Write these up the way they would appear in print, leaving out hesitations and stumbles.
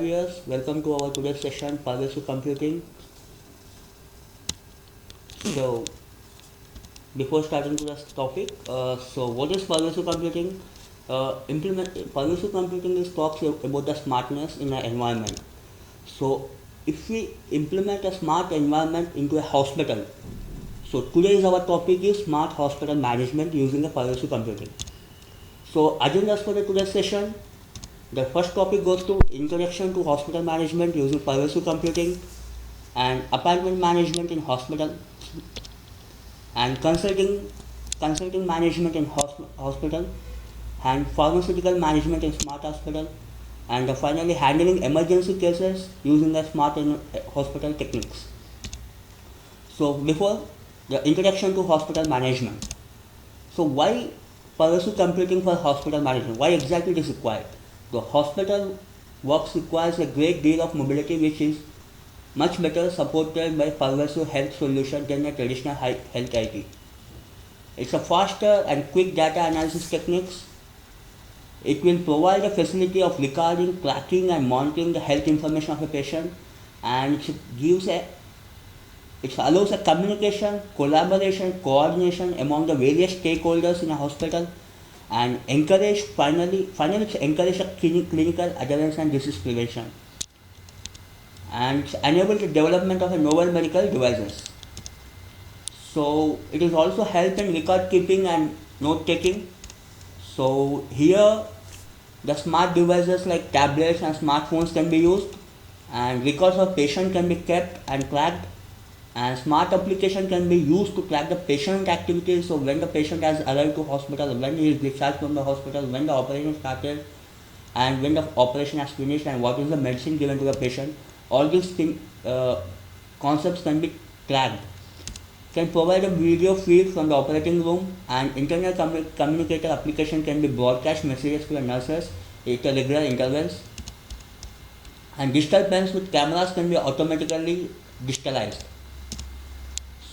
Years. Welcome to our today's session, Pervasive Computing. So, before starting to this topic, what is pervasive computing? Pervasive computing is talks about the smartness in an environment. So, if we implement a smart environment into a hospital, so today's our topic is smart hospital management using a pervasive computing. So, agendas for the today's session. The first topic goes to introduction to hospital management using pervasive computing and appointment management in hospital and consulting management in hospital and pharmaceutical management in smart hospital and finally handling emergency cases using the smart hospital techniques. So before the introduction to hospital management, so why pervasive computing for hospital management? Why exactly it is required? The hospital works requires a great deal of mobility, which is much better supported by pervasive health solution than a traditional health IT. It's a faster and quick data analysis techniques. It will provide a facility of recording, tracking and monitoring the health information of a patient, and it allows a communication, collaboration, coordination among the various stakeholders in a hospital and finally it's encourage a clinical adherence and disease prevention and enable the development of a novel medical devices. So it is also help in record keeping and note taking. So here the smart devices like tablets and smartphones can be used and records of patient can be kept and tracked and smart application can be used to track the patient activities. So when the patient has arrived to hospital, when he is discharged from the hospital, when the operation started and when the operation has finished and what is the medicine given to the patient, all these concepts can be tracked. Can provide a video feed from the operating room and internal communicator application can be broadcast messages to the nurses at regular intervals and digital pens with cameras can be automatically digitalized.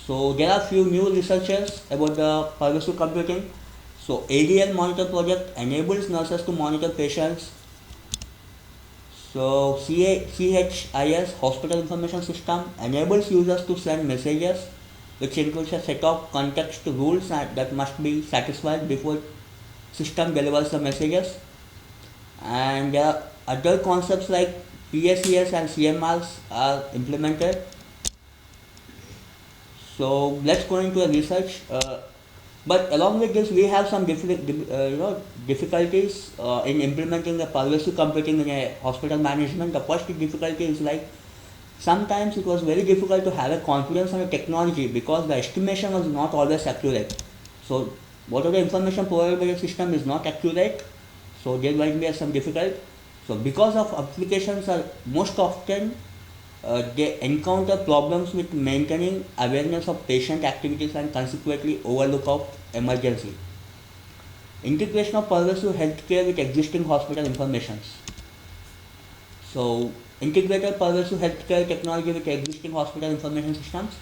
So there are few new researchers about the pervasive computing. So ADL monitor project enables nurses to monitor patients. So CHIS hospital information system enables users to send messages which includes a set of context rules that must be satisfied before system delivers the messages. And other concepts like PSES and CMRs are implemented. So let's go into the research. But along with this, we have some difficulties in implementing the pervasive computing in a hospital management. The first difficulty is like sometimes it was very difficult to have a confidence on the technology because the estimation was not always accurate. So whatever information provided by the system is not accurate, so there might be some difficult. So because of applications are most often they encounter problems with maintaining awareness of patient activities and consequently overlook of emergency. Integration of pervasive healthcare with existing hospital informations. So integrated pervasive healthcare technology with existing hospital information systems.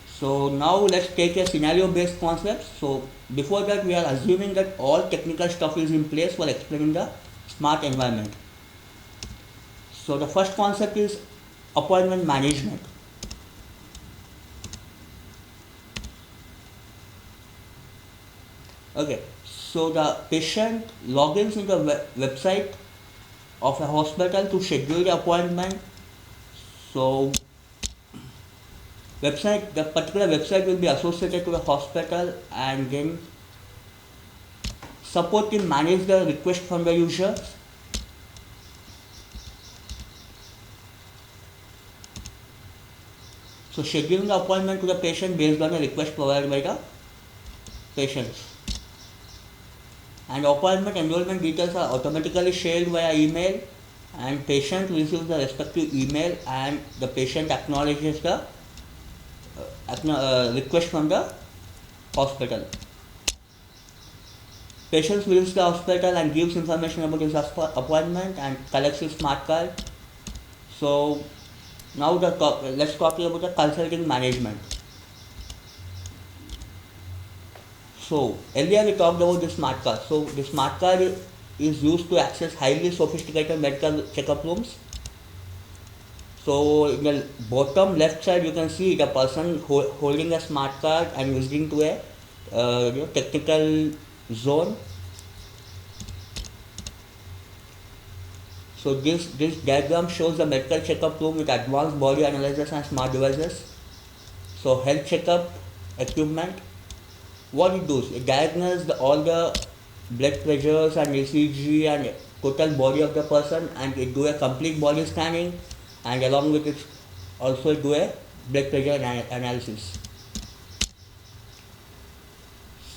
So now let's take a scenario based concept. So before that we are assuming that all technical stuff is in place for explaining the smart environment. So the first concept is appointment management. Okay, so the patient logins into the website of a hospital to schedule the appointment. So the particular website will be associated to the hospital and then support team manage the request from the users. So scheduling the appointment to the patient based on the request provided by the patients. And appointment enrollment details are automatically shared via email and patient receives the respective email and the patient acknowledges the request from the hospital. Patient visits the hospital and gives information about his appointment and collects his smart card. So now let's talk about the consulting management. So earlier we talked about the smart card. So the smart card is used to access highly sophisticated medical checkup rooms So in the bottom left side, you can see the person holding a smart card and visiting to a technical zone. So this diagram shows the medical checkup room with advanced body analysis and smart devices. So health checkup equipment. What it does, it diagnoses all the blood pressures and ECG and total body of the person, and it do a complete body scanning, and along with it also do a blood pressure analysis.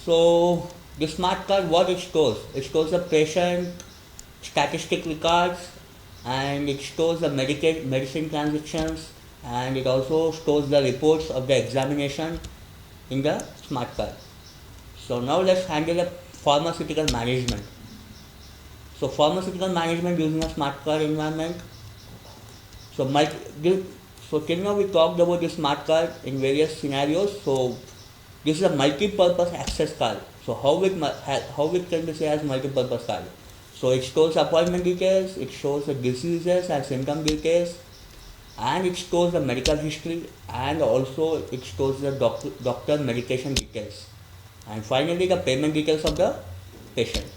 So the smart card, what it stores the patient statistic records, and it stores the medicine transactions, and it also stores the reports of the examination in the smart card. So now let's handle the pharmaceutical management. So pharmaceutical management using a smart card environment. So till now we talked about the smart card in various scenarios. So this is a multi-purpose access card. So how it can be said as multi-purpose card? So it stores appointment details, it shows the diseases and symptom details, and it stores the medical history, and also it stores the doctor medication details, and finally the payment details of the patient.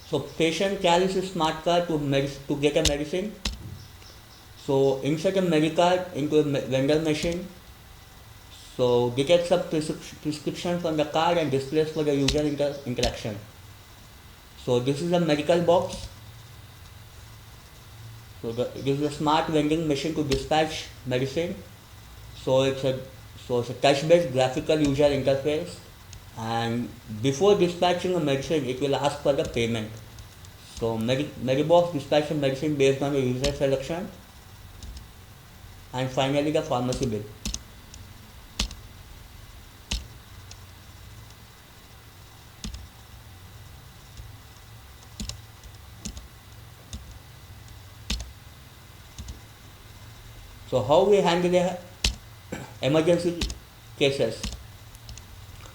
So patient carries a smart card to get a medicine. So insert a medicard into a vendor machine. So detects a prescription from the card and displays for the user interaction. So this is a medical box. So this is a smart vending machine to dispatch medicine. So it's a touch-based graphical user interface, and before dispatching a medicine, it will ask for the payment. So Medibox dispatches medicine based on the user selection, and finally the pharmacy bill. So how we handle the emergency cases?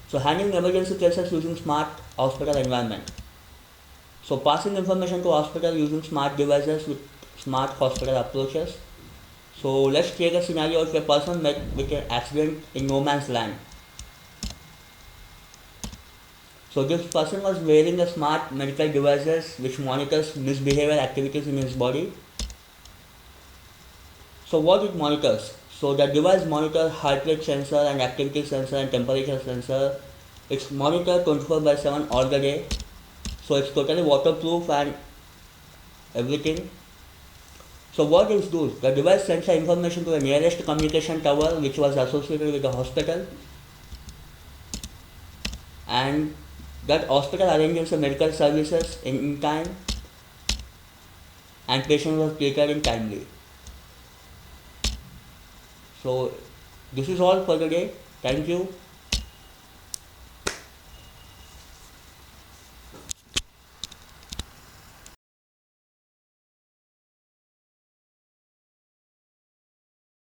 So handling emergency cases using smart hospital environment. So passing information to hospital using smart devices with smart hospital approaches. So let's take a scenario of a person met with an accident in no man's land. So this person was wearing a smart medical devices which monitors misbehavior activities in his body. So what it monitors? So the device monitors heart rate sensor and activity sensor and temperature sensor. It's monitored 24/7 all the day. So it's totally waterproof and everything. So what it does? The device sends the information to the nearest communication tower which was associated with the hospital, and that hospital arranges the medical services in time, and patient was treated in timely. So this is all for the day. Thank you.